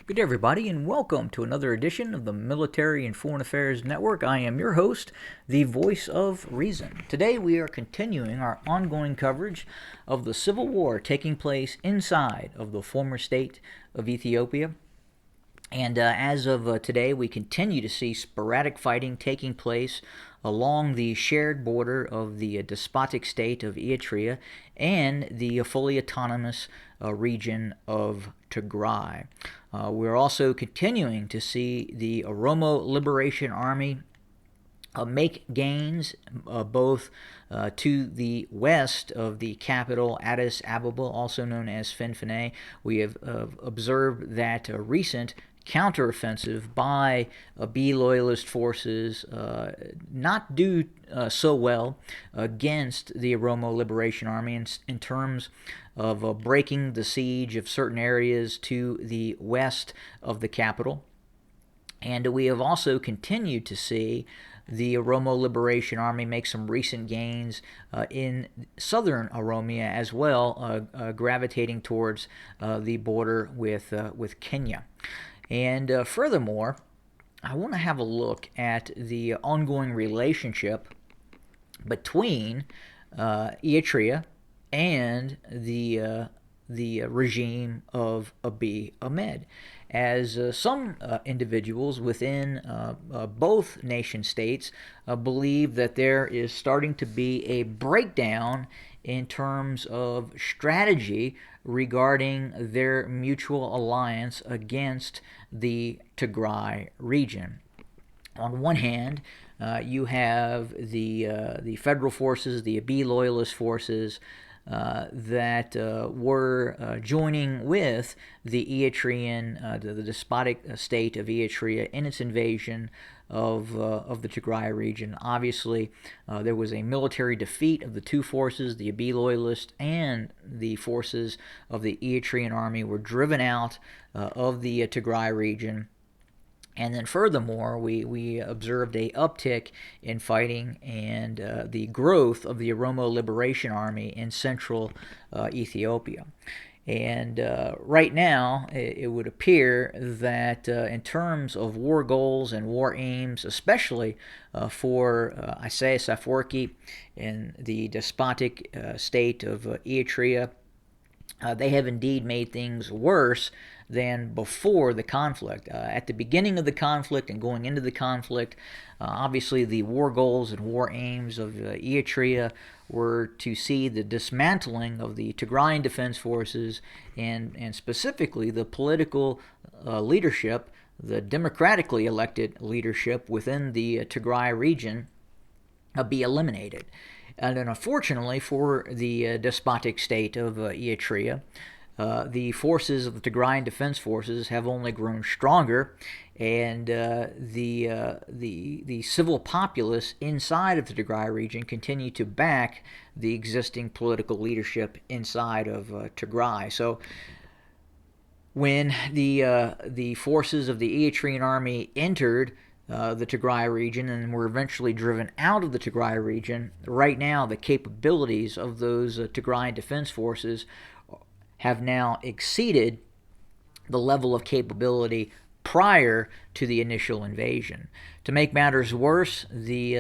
Good day, everybody, and welcome to another edition of the Military and Foreign Affairs Network. I am your host, the voice of reason. Today, we are continuing our ongoing coverage of the civil war taking place inside of the former state of Ethiopia. And as of today, we continue to see sporadic fighting taking place along the shared border of the despotic state of Eritrea and the fully autonomous region of Tigray. We're also continuing to see the Oromo Liberation Army make gains both to the west of the capital, Addis Ababa, also known as Finfine. We have observed that recent counteroffensive by B loyalist forces not do so well against the Oromo Liberation Army in terms of breaking the siege of certain areas to the west of the capital. And we have also continued to see the Oromo Liberation Army make some recent gains in southern Oromia as well, gravitating towards the border with Kenya. And furthermore, I want to have a look at the ongoing relationship between Eritrea and the regime of Abiy Ahmed, as some individuals within both nation states believe that there is starting to be a breakdown in terms of strategy regarding their mutual alliance against the Tigray region. On one hand, you have the federal forces, the Abiy loyalist forces, that were joining with the Eritrean, the despotic state of Eritrea in its invasion of the Tigray region. Obviously, there was a military defeat of the two forces. The Abiy loyalists and the forces of the Eritrean army were driven out of the Tigray region. And then furthermore, we observed a uptick in fighting and the growth of the Oromo Liberation Army in central Ethiopia. And right now, it would appear that in terms of war goals and war aims, especially for Isaias Afwerki in the despotic state of Eritrea, they have indeed made things worse than before the conflict. At the beginning of the conflict and going into the conflict, obviously the war goals and war aims of Eritrea were to see the dismantling of the Tigrayan Defense Forces and specifically the political leadership, the democratically elected leadership within the Tigray region be eliminated. And then unfortunately for the despotic state of Eritrea, the forces of the Tigrayan Defense Forces have only grown stronger, and the civil populace inside of the Tigray region continue to back the existing political leadership inside of Tigray. So when the forces of the Eritrean army entered the Tigray region and were eventually driven out of the Tigray region, right now the capabilities of those Tigrayan Defense Forces have now exceeded the level of capability prior to the initial invasion. To make matters worse, the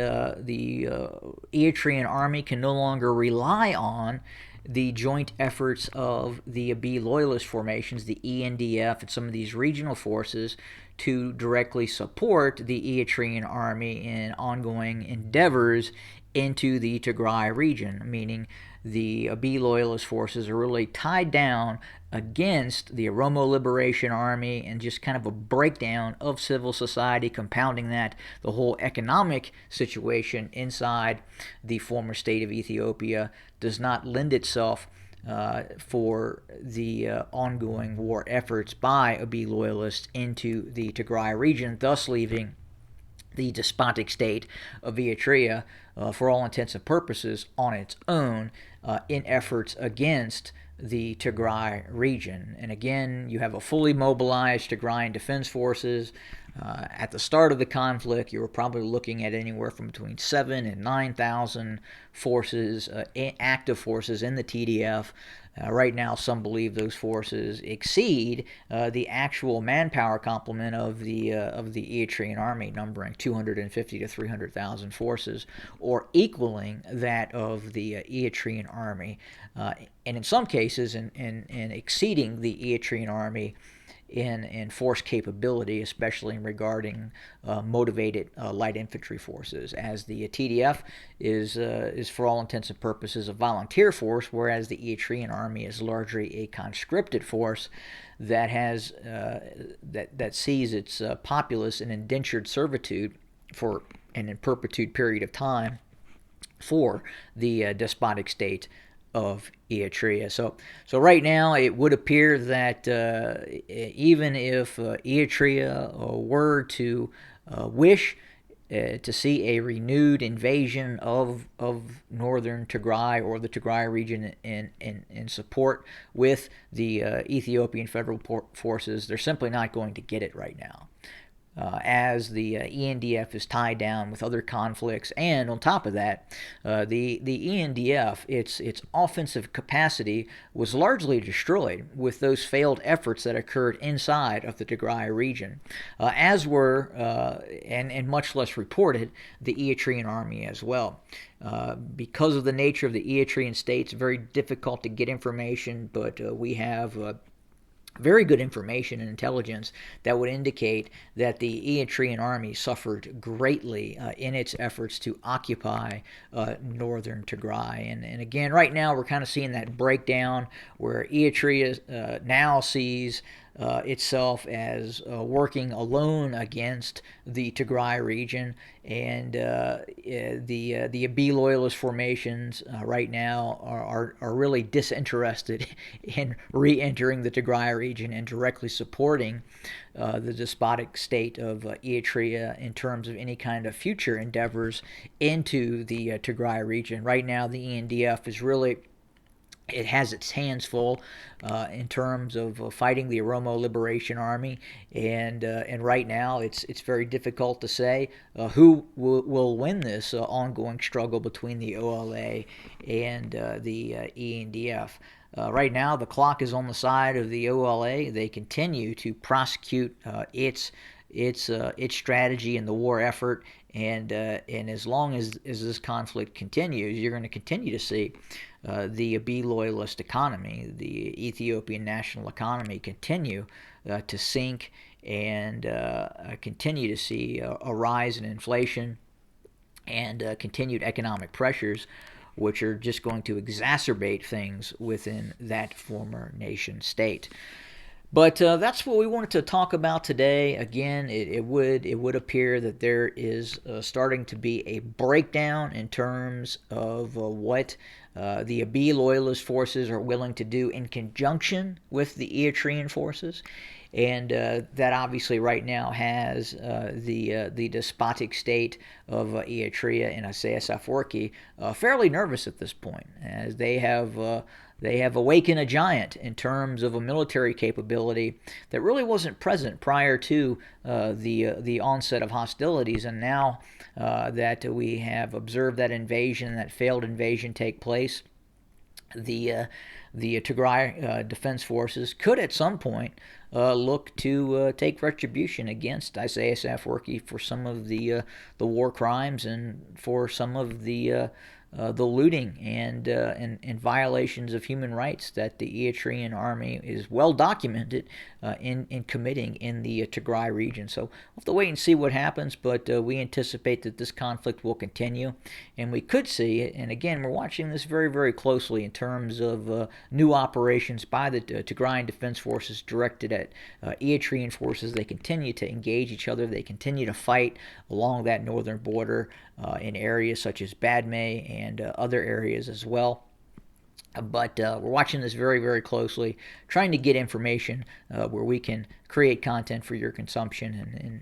Eritrean army can no longer rely on the joint efforts of the Abiy loyalist formations, the ENDF, and some of these regional forces to directly support the Eritrean army in ongoing endeavors into the Tigray region, meaning the Abiy loyalist forces are really tied down against the Oromo Liberation Army, and just kind of a breakdown of civil society, compounding that the whole economic situation inside the former state of Ethiopia does not lend itself for the ongoing war efforts by Abiy loyalists into the Tigray region, thus leaving the despotic state of Eritrea, for all intents and purposes, on its own in efforts against the Tigray region. And again, you have a fully mobilized Tigrayan Defense Forces At the start of the conflict, you were probably looking at anywhere from between 7,000 and 9,000 forces, active forces in the TDF. Right now, some believe those forces exceed the actual manpower complement of the Eritrean army, numbering 250 to 300,000 forces, or equaling that of the Eritrean army, and in some cases, in exceeding the Eritrean army in force capability, especially regarding motivated light infantry forces, as the TDF is for all intents and purposes a volunteer force, whereas the Eritrean army is largely a conscripted force that has that sees its populace in indentured servitude for an in perpetuity period of time for the despotic state of Eritrea. So right now it would appear that even if Eritrea were to wish to see a renewed invasion of northern Tigray or the Tigray region in support with the Ethiopian federal forces, they're simply not going to get it right now. As the ENDF is tied down with other conflicts, and on top of that, the ENDF, its offensive capacity was largely destroyed with those failed efforts that occurred inside of the Tigray region, as were, and much less reported, the Eritrean army as well. Because of the nature of the Eritrean state, it's very difficult to get information, but we have very good information and intelligence that would indicate that the Eritrean army suffered greatly in its efforts to occupy northern Tigray. And again, right now we're kind of seeing that breakdown where Eritrea now sees itself as working alone against the Tigray region, and the Abiy loyalist formations right now are really disinterested in re-entering the Tigray region and directly supporting the despotic state of Eritrea in terms of any kind of future endeavors into the Tigray region. Right now, the ENDF is really, it has its hands full in terms of fighting the Oromo Liberation Army, and right now it's very difficult to say who will win this ongoing struggle between the OLA and the ENDF. Right now, the clock is on the side of the OLA. They continue to prosecute its strategy in the war effort, and as long as this conflict continues, you're going to continue to see the Abiy loyalist economy, the Ethiopian national economy, continue to sink, and continue to see a rise in inflation and continued economic pressures, which are just going to exacerbate things within that former nation state. But that's what we wanted to talk about today. Again, it would appear that there is starting to be a breakdown in terms of what the Abiy loyalist forces are willing to do in conjunction with the Eritrean forces. And that obviously right now has the despotic state of Eritrea and Isaias Afwerki fairly nervous at this point, as they have awakened a giant in terms of a military capability that really wasn't present prior to the onset of hostilities. And now that we have observed that invasion, that failed invasion take place, the Tigray Defense Forces could at some point look to take retribution against Isaias Afwerki for some of the war crimes and for some of the looting and violations of human rights that the Eritrean army is well documented in committing in the Tigray region. So we'll have to wait and see what happens, but we anticipate that this conflict will continue, and we could see it. And again, we're watching this very, very closely in terms of new operations by the Tigrayan Defense Forces directed at Eritrean forces. They continue to engage each other. They continue to fight along that northern border in areas such as Badme and other areas as well. But we're watching this very, very closely, trying to get information where we can create content for your consumption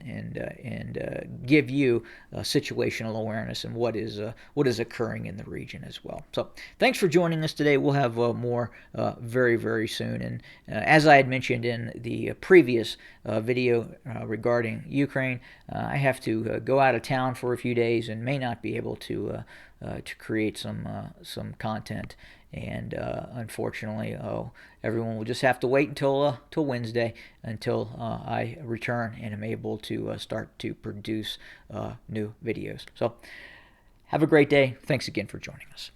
and give you situational awareness and what is occurring in the region as well. So thanks for joining us today. We'll have more very, very soon. And as I had mentioned in the previous video regarding Ukraine, I have to go out of town for a few days and may not be able to create some content. And unfortunately, everyone will just have to wait until Wednesday until I return and am able to start to produce new videos. So have a great day. Thanks again for joining us.